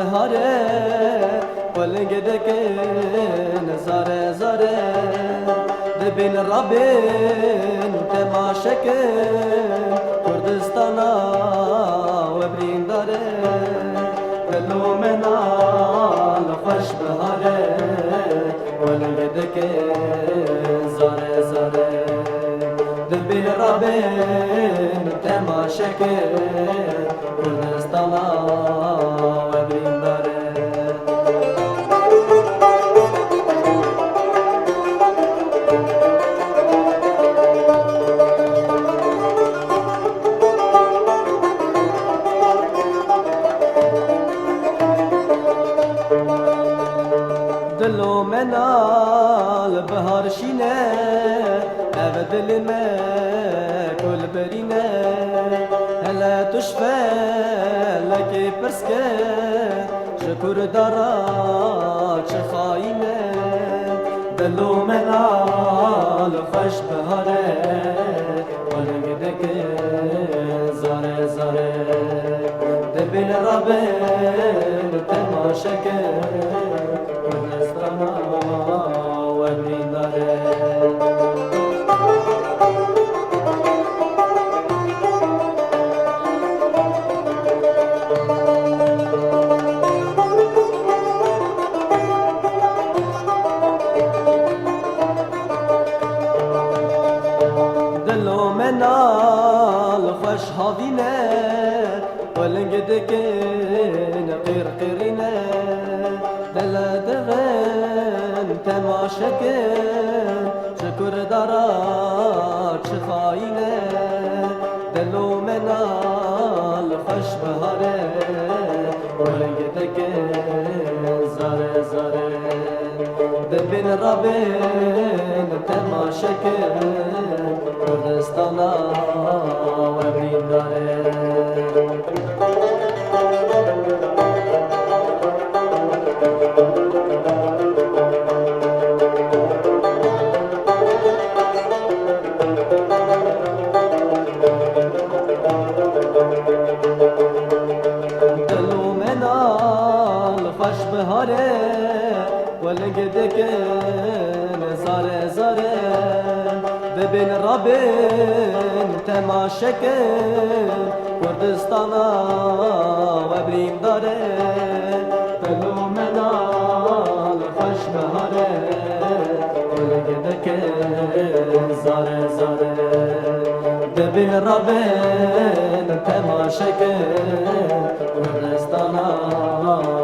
بهاره ولنگ دکن زاره زاره دبین رابین تماشکن کردستانا و برینداره دلو منال خوش بهاره ولنگ دکن زاره زاره دبین رابین تماشکن کردستانا و برینداره دلو منال بهار شینه او دل ما کل برینه هلا تشفه لکی پرسکه شکر دارا چه خاینه دلو منال خوش بهاره ولنگ دکه زاره زاره دبین رابین تماشکه کردستانا و برینداره دلو منال خوش هاوینه ولنگ دکن قیر قیرینه دل دغن تماشکن شکر دارا چه خاینه دلو منال خوش بهاره ولنگ دکن زاره زاره دبین رابین تماشکن کردستانا و برینداره خوش بهاره ولنگ دکن زاره زاره ببین رابین تماشکن کردستانا و برینداره دلو منال خوش بهاره ولنگ دکن زاره زاره ببین رابین تماشکن کردستانا